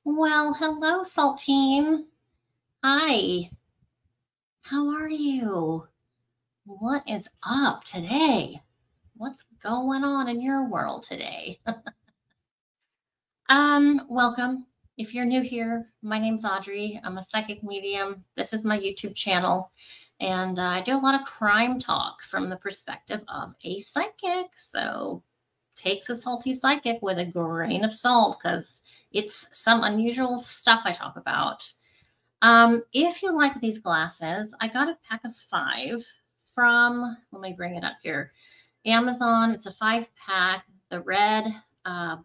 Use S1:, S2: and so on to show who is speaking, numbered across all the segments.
S1: Well, hello, Saltine. Hi. How are you? What is up today? What's going on in your world today? Welcome. If you're new here, my name's Audrey. I'm a psychic medium. This is my YouTube channel, and I do a lot of crime talk from the perspective of a psychic. So take the salty psychic with a grain of salt because it's some unusual stuff I talk about. If you like these glasses, I got a pack of 5 from, let me bring it up here, Amazon. It's a 5-pack, the red,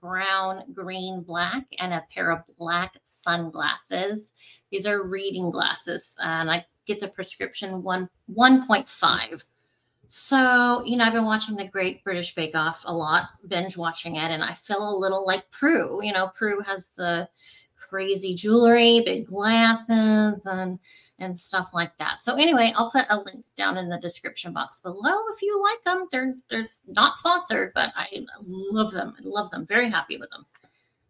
S1: brown, green, black, and a pair of black sunglasses. These are reading glasses, and I get the prescription 1.5. So, I've been watching the Great British Bake Off a lot, binge watching it, and I feel a little like Prue. Prue has the crazy jewelry, big glasses, and stuff like that. So anyway, I'll put a link down in the description box below if you like them. There's not sponsored, but I love them. I love them. Very happy with them.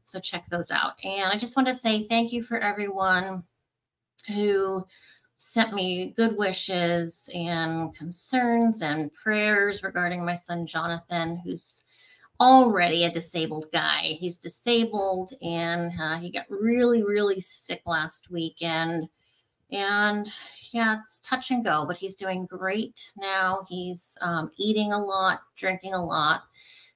S1: So check those out. And I just want to say thank you for everyone who sent me good wishes and concerns and prayers regarding my son Jonathan, who's already a disabled guy. He's disabled, and he got really, really sick last weekend. And yeah, it's touch and go, but he's doing great now. He's eating a lot, drinking a lot.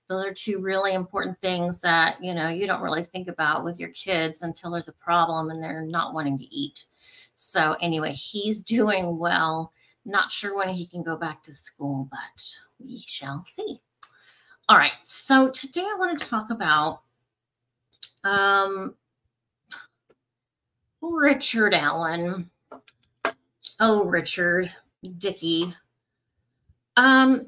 S1: Those are 2 really important things that, you don't really think about with your kids until there's a problem and they're not wanting to eat. So anyway, he's doing well. Not sure when he can go back to school, but we shall see. All right. So today I want to talk about Richard Allen. Oh, Richard Dickey. I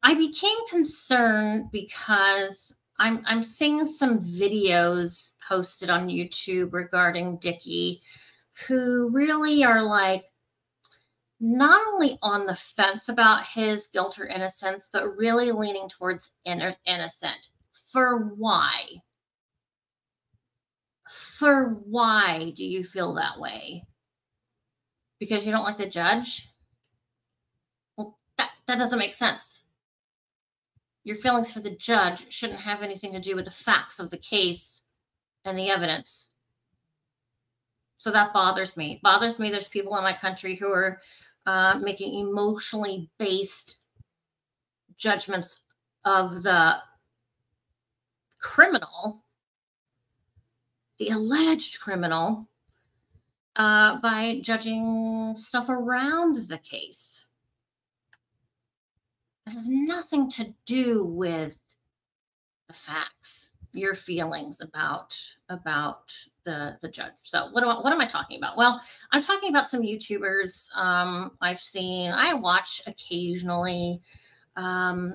S1: became concerned because I'm seeing some videos posted on YouTube regarding Dickey, who really are like not only on the fence about his guilt or innocence, but really leaning towards innocent. For why? For why do you feel that way? Because you don't like the judge? Well, that doesn't make sense. Your feelings for the judge shouldn't have anything to do with the facts of the case and the evidence. So that bothers me. It bothers me there's people in my country who are making emotionally based judgments of the criminal, the alleged criminal, by judging stuff around the case. It has nothing to do with the facts, your feelings about the judge. So what am I talking about? Well, I'm talking about some YouTubers I watch occasionally. I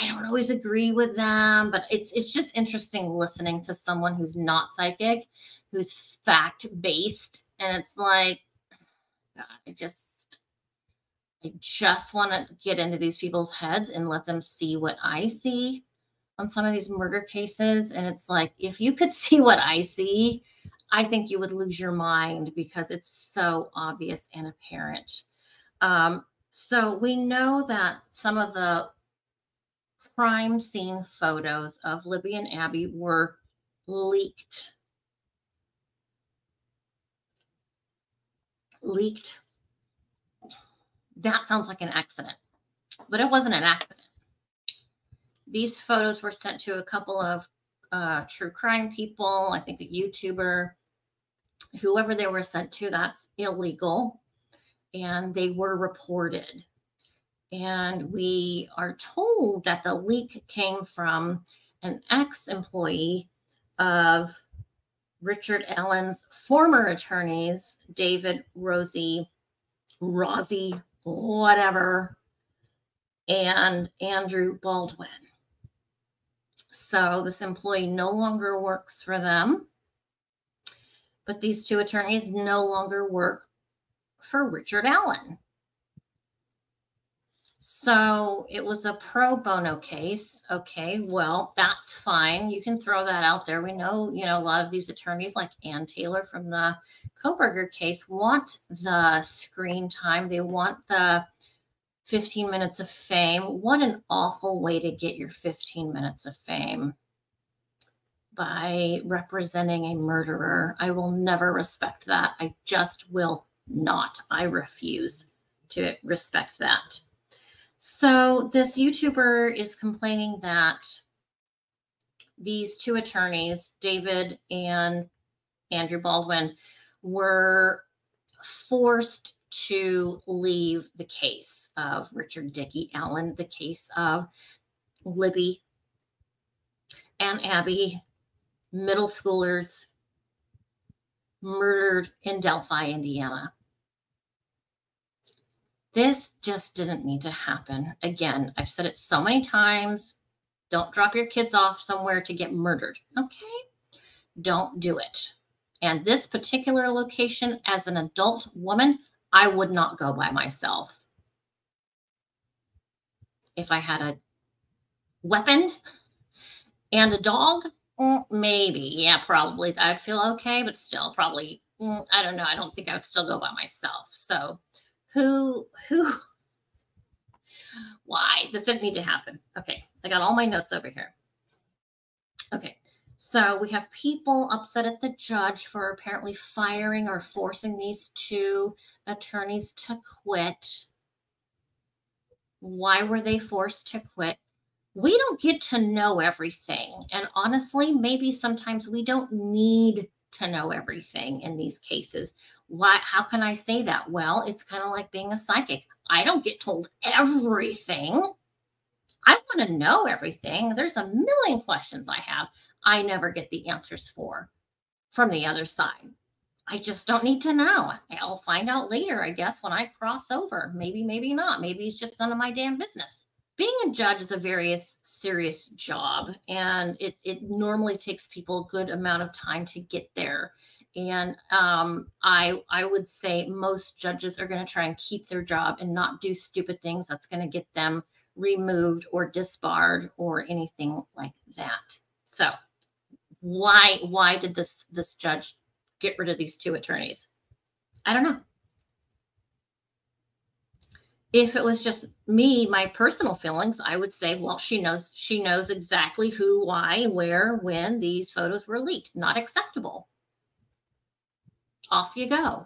S1: don't always agree with them, but it's just interesting listening to someone who's not psychic, who's fact based, and it's like, God, I just want to get into these people's heads and let them see what I see on some of these murder cases. And it's like, if you could see what I see, I think you would lose your mind because it's so obvious and apparent. So we know that some of the crime scene photos of Libby and Abby were leaked. That sounds like an accident, but it wasn't an accident. These photos were sent to a couple of true crime people, I think a YouTuber, whoever they were sent to, that's illegal. And they were reported. And we are told that the leak came from an ex-employee of Richard Allen's former attorneys, David, Rosie, whatever, and Andrew Baldwin. So this employee no longer works for them, but these 2 attorneys no longer work for Richard Allen. So it was a pro bono case. Okay, well, that's fine. You can throw that out there. We know, a lot of these attorneys like Ann Taylor from the Koberger case want the screen time. They want the 15 minutes of fame. What an awful way to get your 15 minutes of fame, by representing a murderer. I will never respect that. I just will not. I refuse to respect that. So this YouTuber is complaining that these two attorneys, David and Andrew Baldwin, were forced to leave the case of Richard Dickey Allen, the case of Libby and Abby, middle schoolers murdered in Delphi, Indiana. This just didn't need to happen. Again, I've said it so many times. Don't drop your kids off somewhere to get murdered. Okay? Don't do it. And this particular location, as an adult woman, I would not go by myself. If I had a weapon and a dog, maybe. Yeah, probably. I'd feel okay, but still probably, I don't know. I don't think I would still go by myself. So why? This didn't need to happen. Okay, I got all my notes over here. Okay, so we have people upset at the judge for apparently firing or forcing these two attorneys to quit. Why were they forced to quit? We don't get to know everything. And honestly, maybe sometimes we don't need to know everything in these cases. Why? How can I say that? Well, it's kind of like being a psychic. I don't get told everything. I want to know everything. There's a million questions I have. I never get the answers from the other side. I just don't need to know. I'll find out later, I guess, when I cross over. Maybe, maybe not. Maybe it's just none of my damn business. Being a judge is a very serious job, and it normally takes people a good amount of time to get there. And I would say most judges are going to try and keep their job and not do stupid things that's going to get them removed or disbarred or anything like that. So why did this judge get rid of these two attorneys? I don't know. If it was just me, my personal feelings, I would say, well, she knows exactly who, why, where, when these photos were leaked. Not acceptable. Off you go.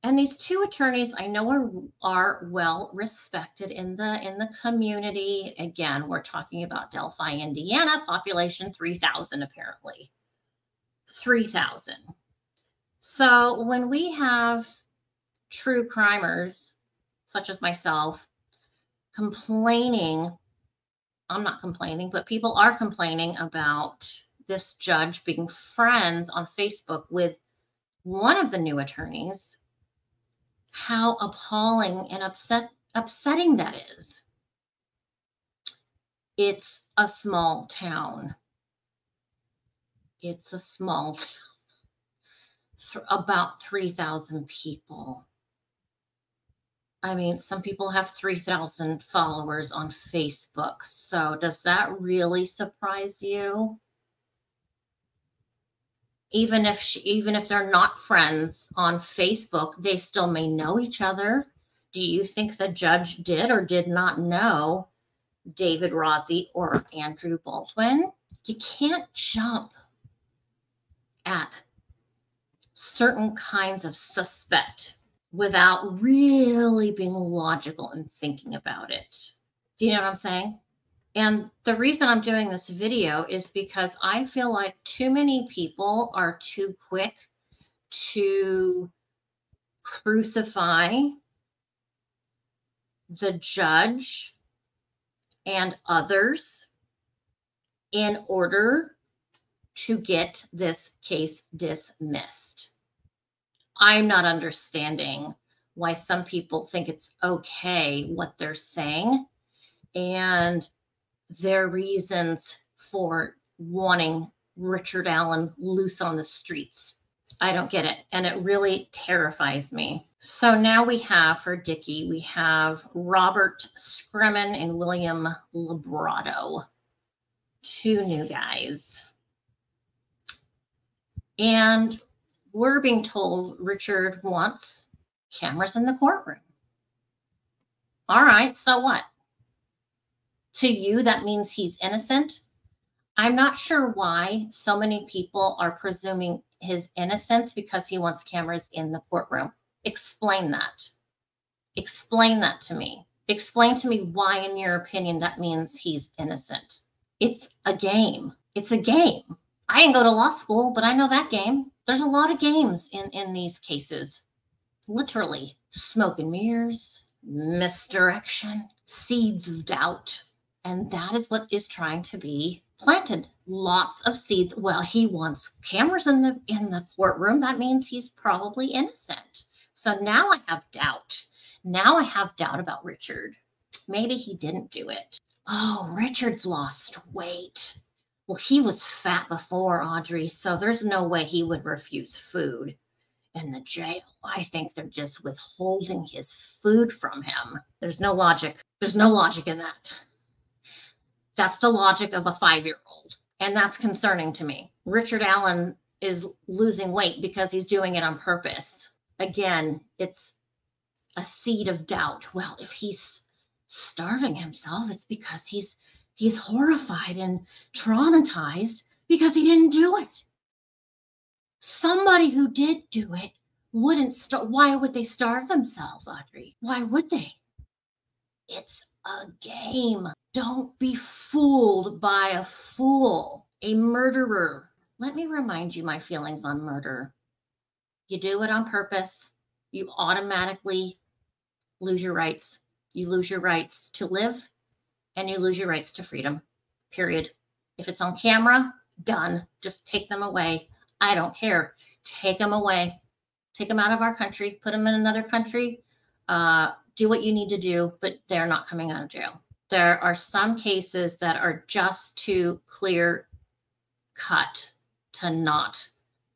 S1: And these two attorneys I know are well respected in the community. Again, we're talking about Delphi, Indiana, population 3,000 apparently. 3,000. So when we have true crimers such as myself complaining, I'm not complaining, but people are complaining about this judge being friends on Facebook with one of the new attorneys, how appalling and upsetting that is. It's a small town. It's a small town. About 3,000 people. I mean, some people have 3,000 followers on Facebook. So does that really surprise you? Even if they're not friends on Facebook, they still may know each other. Do you think the judge did or did not know David Rossi or Andrew Baldwin? You can't jump at certain kinds of suspect without really being logical and thinking about it. Do you know what I'm saying? And the reason I'm doing this video is because I feel like too many people are too quick to crucify the judge and others in order to get this case dismissed. I'm not understanding why some people think it's okay what they're saying and their reasons for wanting Richard Allen loose on the streets. I don't get it. And it really terrifies me. So now we have for Dickie, we have Robert Scremin and William Labrado, two new guys. And we're being told Richard wants cameras in the courtroom. All right, so what? To you, that means he's innocent. I'm not sure why so many people are presuming his innocence because he wants cameras in the courtroom. Explain that. Explain that to me. Explain to me why, in your opinion, that means he's innocent. It's a game. It's a game. I didn't go to law school, but I know that game. There's a lot of games in these cases. Literally, smoke and mirrors, misdirection, seeds of doubt. And that is what is trying to be planted. Lots of seeds. Well, he wants cameras in the courtroom. That means he's probably innocent. So now I have doubt. Now I have doubt about Richard. Maybe he didn't do it. Oh, Richard's lost weight. Well, he was fat before, Audrey, so there's no way he would refuse food in the jail. I think they're just withholding his food from him. There's no logic. There's no logic in that. That's the logic of a 5-year-old. And that's concerning to me. Richard Allen is losing weight because he's doing it on purpose. Again, it's a seed of doubt. Well, if he's starving himself, it's because he's horrified and traumatized because he didn't do it. Somebody who did do it wouldn't why would they starve themselves, Audrey? Why would they? It's a game. Don't be fooled by a fool, a murderer. Let me remind you my feelings on murder. You do it on purpose. You automatically lose your rights. You lose your rights to live and you lose your rights to freedom, period. If it's on camera, done. Just take them away. I don't care. Take them away. Take them out of our country. Put them in another country. Do what you need to do, but they're not coming out of jail. There are some cases that are just too clear cut to not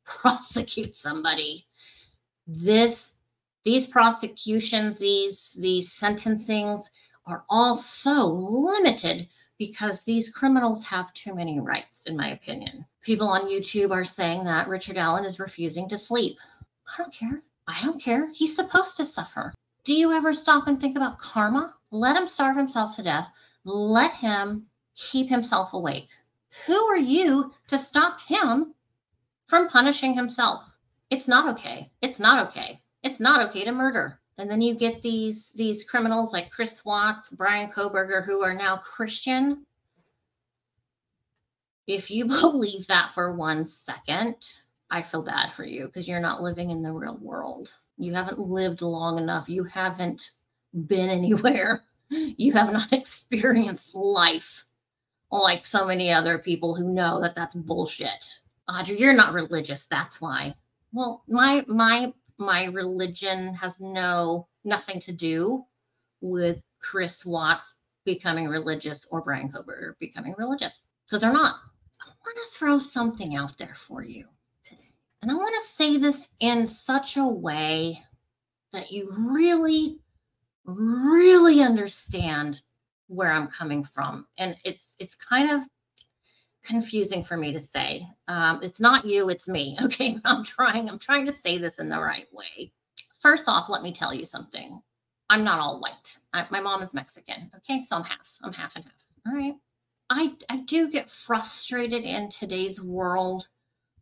S1: prosecute somebody. These prosecutions, these sentencings are all so limited because these criminals have too many rights, in my opinion. People on YouTube are saying that Richard Allen is refusing to sleep. I don't care. I don't care. He's supposed to suffer. Do you ever stop and think about karma? Let him starve himself to death. Let him keep himself awake. Who are you to stop him from punishing himself? It's not okay. It's not okay. It's not okay to murder. And then you get these criminals like Chris Watts, Brian Koberger, who are now Christian. If you believe that for 1 second, I feel bad for you because you're not living in the real world. You haven't lived long enough. You haven't been anywhere. You have not experienced life like so many other people who know that that's bullshit. Audrey, you're not religious. That's why. Well, my religion has nothing to do with Chris Watts becoming religious or Brian Koberger becoming religious because they're not. I want to throw something out there for you today. And I want to say this in such a way that you really, really understand where I'm coming from. And it's kind of confusing for me to say. It's not you, it's me. Okay, I'm trying to say this in the right way. First off, let me tell you something. I'm not all white. My mom is Mexican. Okay, so I'm half and half. All right. I do get frustrated in today's world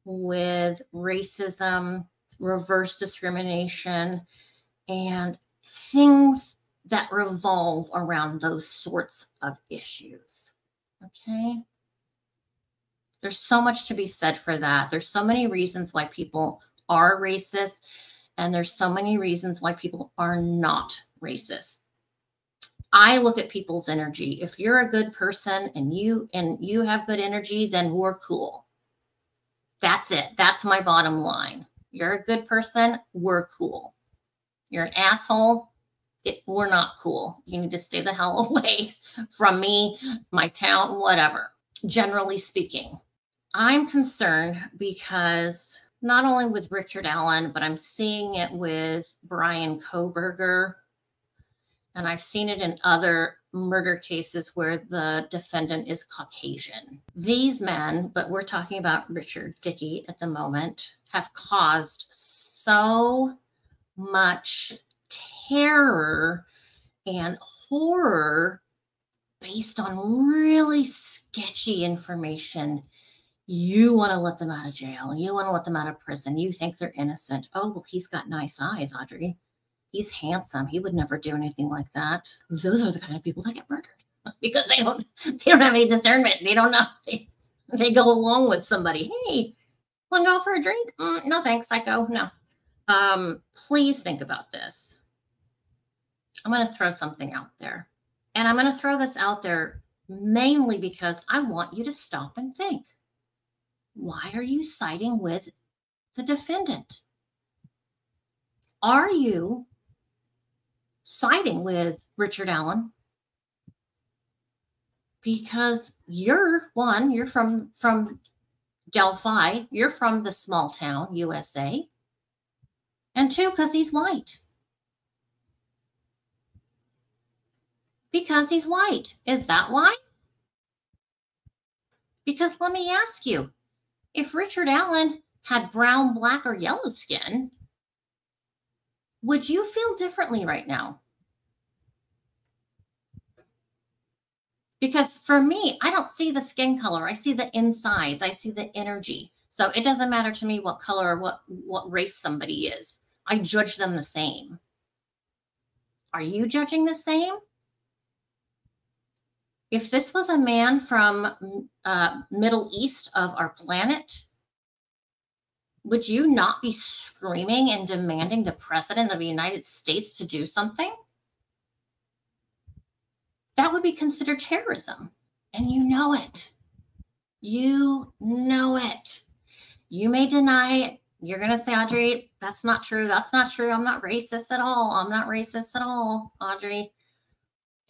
S1: with racism, reverse discrimination, and things that revolve around those sorts of issues. Okay? There's so much to be said for that. There's so many reasons why people are racist, and there's so many reasons why people are not racist. I look at people's energy. If you're a good person and you have good energy, then we're cool. That's it. That's my bottom line. You're a good person, we're cool. You're an asshole, we're not cool. You need to stay the hell away from me, my town, whatever. Generally speaking, I'm concerned because not only with Richard Allen, but I'm seeing it with Brian Kohberger. And I've seen it in other murder cases where the defendant is Caucasian. These men, but we're talking about Richard Dickey at the moment, have caused so much terror and horror based on really sketchy information. You want to let them out of jail. You want to let them out of prison. You think they're innocent. Oh, well, he's got nice eyes, Audrey. He's handsome. He would never do anything like that. Those are the kind of people that get murdered because they don't have any discernment. They don't know. They go along with somebody. Hey, want to go for a drink? No, thanks, psycho. No. Please think about this. I'm going to throw something out there. And I'm going to throw this out there mainly because I want you to stop and think. Why are you siding with the defendant? Are you siding with Richard Allen because you're from Delphi, you're from the small town, USA, and two, because he's white. Because he's white. Is that why? Because let me ask you, if Richard Allen had brown, black, or yellow skin, would you feel differently right now? Because for me, I don't see the skin color. I see the insides. I see the energy. So it doesn't matter to me what color or what race somebody is. I judge them the same. Are you judging the same? If this was a man from Middle East of our planet, would you not be screaming and demanding the president of the United States to do something? That would be considered terrorism. And you know it. You know it. You may deny it. You're going to say, Audrey, that's not true. That's not true. I'm not racist at all. I'm not racist at all, Audrey.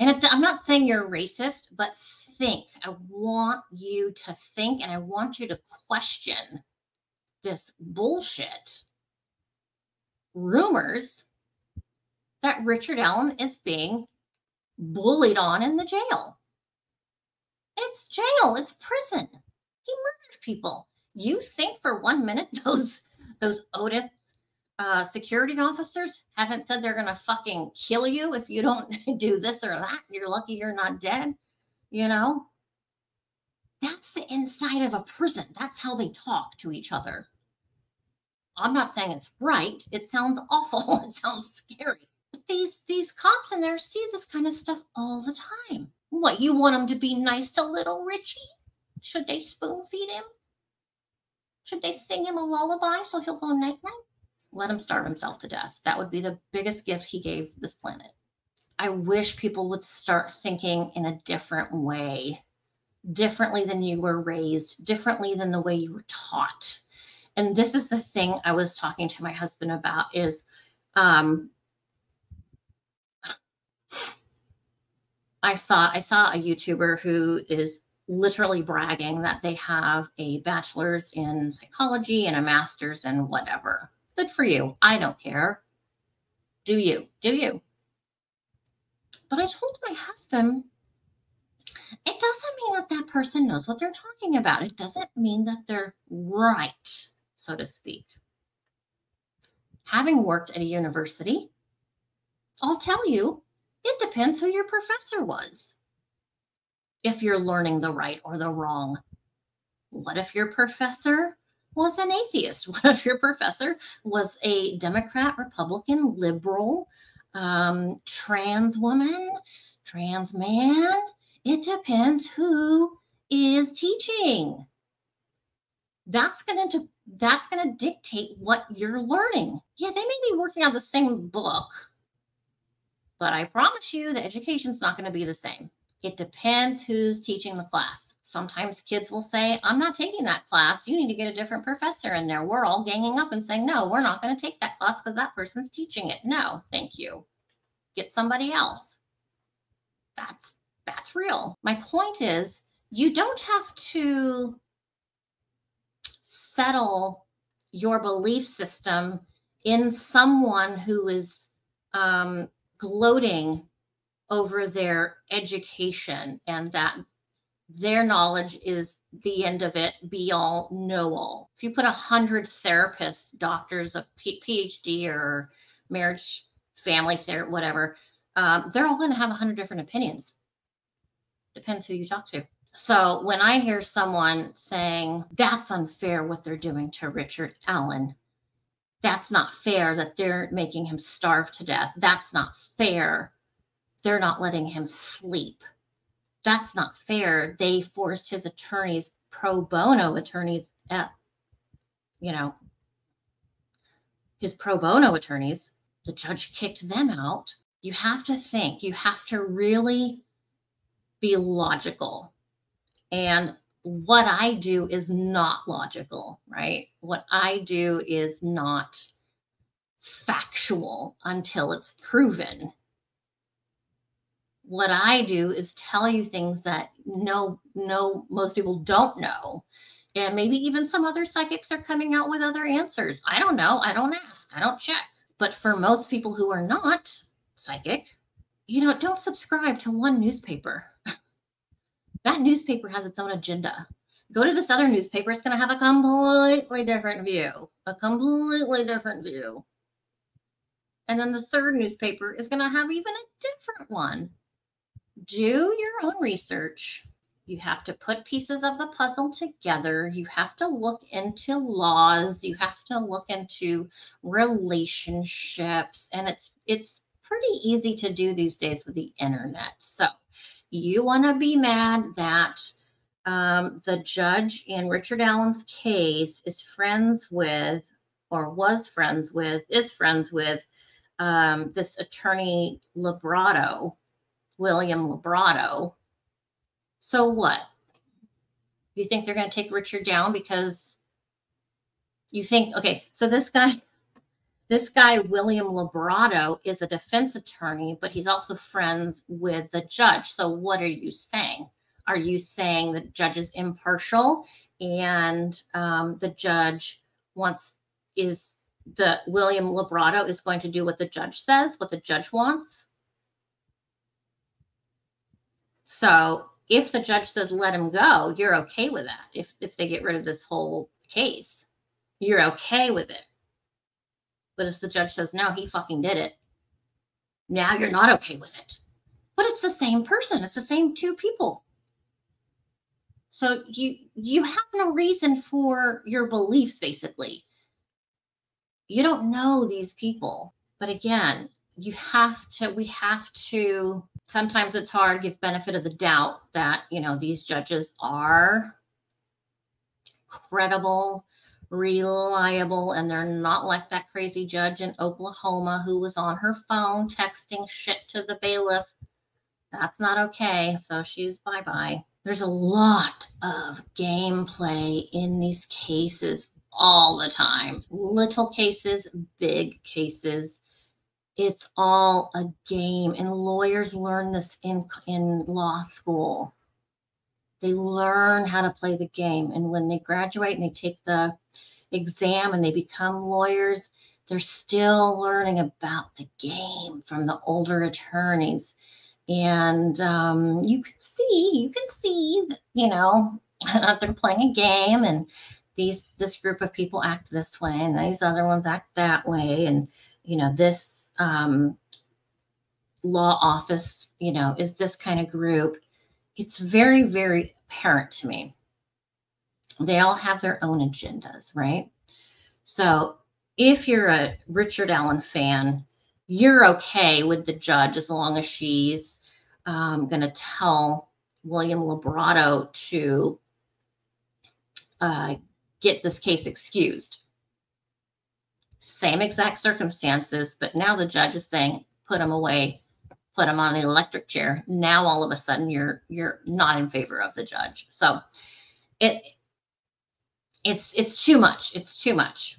S1: And I'm not saying you're racist, but think. I want you to think, and I want you to question this bullshit rumors that Richard Allen is being bullied on in the jail. It's jail. It's prison. He murdered people. You think for 1 minute those Otis security officers haven't said they're going to fucking kill you if you don't do this or that? You're lucky you're not dead. You know, that's the inside of a prison. That's how they talk to each other. I'm not saying it's right. It sounds awful. It sounds scary. But these cops in there see this kind of stuff all the time. What, you want them to be nice to little Richie? Should they spoon feed him? Should they sing him a lullaby so he'll go night-night? Let him starve himself to death. That would be the biggest gift he gave this planet. I wish people would start thinking in a different way, differently than you were raised, differently than the way you were taught. And this is the thing I was talking to my husband about is I saw a YouTuber who is literally bragging that they have a bachelor's in psychology and a master's in whatever. Good for you. I don't care. Do you? Do you? But I told my husband, it doesn't mean that that person knows what they're talking about. It doesn't mean that they're right, so to speak. Having worked at a university, I'll tell you, it depends who your professor was. If you're learning the right or the wrong. What if your professor was an atheist? What if your professor was a Democrat, Republican, liberal, trans woman, trans man? It depends who is teaching. That's going to dictate what you're learning. Yeah, they may be working on the same book, but I promise you the education's not going to be the same. It depends who's teaching the class. Sometimes kids will say, I'm not taking that class. You need to get a different professor in there. We're all ganging up and saying, no, we're not going to take that class because that person's teaching it. No, thank you. Get somebody else. That's real. My point is, you don't have to settle your belief system in someone who is gloating over their education and that their knowledge is the end of it, be all, know all. If you put 100 therapists, doctors of PhD or marriage, family therapy, whatever, they're all going to have 100 different opinions. Depends who you talk to. So when I hear someone saying, that's unfair what they're doing to Richard Allen, that's not fair that they're making him starve to death. That's not fair. They're not letting him sleep. That's not fair. They forced his attorneys, pro bono attorneys, his pro bono attorneys, the judge kicked them out. You have to think, you have to really be logical. And what I do is not logical, right? What I do is not factual until it's proven. What I do is tell you things that most people don't know. And maybe even some other psychics are coming out with other answers. I don't know. I don't ask. I don't check. But for most people who are not psychic, don't subscribe to one newspaper. That newspaper has its own agenda. Go to this other newspaper. It's going to have a completely different view. And then the third newspaper is going to have even a different one. Do your own research. You have to put pieces of the puzzle together. You have to look into laws. You have to look into relationships. And it's pretty easy to do these days with the internet. So you want to be mad that the judge in Richard Allen's case is friends with this attorney William Librato. So what? You think they're going to take Richard down because you think, okay, so this guy, William Librato, is a defense attorney, but he's also friends with the judge. So what are you saying? Are you saying the judge is impartial and the judge William Librato is going to do what the judge says, what the judge wants? So if the judge says, let him go, you're okay with that. If they get rid of this whole case, you're okay with it. But if the judge says, no, he fucking did it, now you're not okay with it. But it's the same person. It's the same two people. So you have no reason for your beliefs, basically. You don't know these people. But again, we have to, sometimes it's hard to give benefit of the doubt that, these judges are credible, reliable, and they're not like that crazy judge in Oklahoma who was on her phone texting shit to the bailiff. That's not okay. So she's bye-bye. There's a lot of gameplay in these cases all the time. Little cases, big cases. It's all a game. And lawyers learn this in law school. They learn how to play the game. And when they graduate and they take the exam and they become lawyers, they're still learning about the game from the older attorneys. And you can see, if they're playing a game and this group of people act this way and these other ones act that way. And, this law office, is this kind of group. It's very, very apparent to me. They all have their own agendas, right? So if you're a Richard Allen fan, you're okay with the judge as long as she's going to tell William Librato to get this case excused. Same exact circumstances, but now the judge is saying, put him away, put him on an electric chair. Now all of a sudden you're not in favor of the judge. So it's too much. It's too much.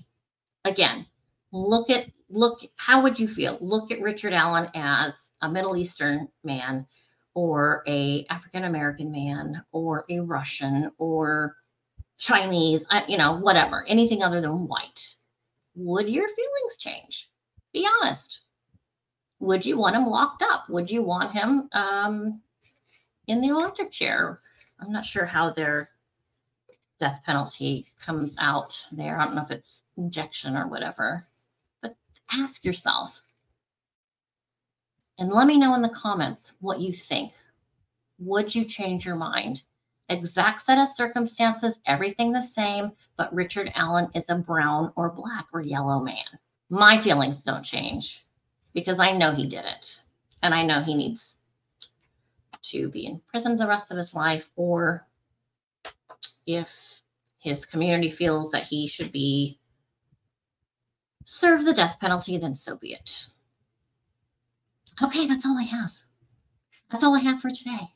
S1: Again, how would you feel? Look at Richard Allen as a Middle Eastern man or a African-American man or a Russian or Chinese, whatever, anything other than white, would your feelings change? Be honest. Would you want him locked up? Would you want him in the electric chair? I'm not sure how their death penalty comes out there. I don't know if it's injection or whatever, but ask yourself and let me know in the comments what you think. Would you change your mind? Exact set of circumstances, everything the same, but Richard Allen is a brown or black or yellow man. My feelings don't change because I know he did it. And I know he needs to be in prison the rest of his life, or if his community feels that he should be served the death penalty, then so be it. Okay, that's all I have. That's all I have for today.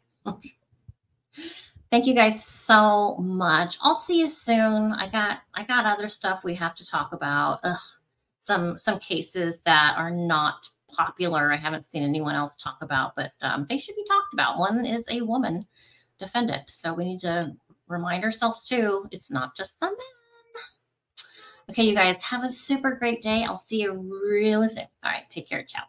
S1: Thank you guys so much. I'll see you soon. I got other stuff we have to talk about. Some cases that are not popular. I haven't seen anyone else talk about, but they should be talked about. One is a woman defendant. So we need to remind ourselves too, it's not just the men. Okay, you guys have a super great day. I'll see you really soon. All right, take care. Ciao.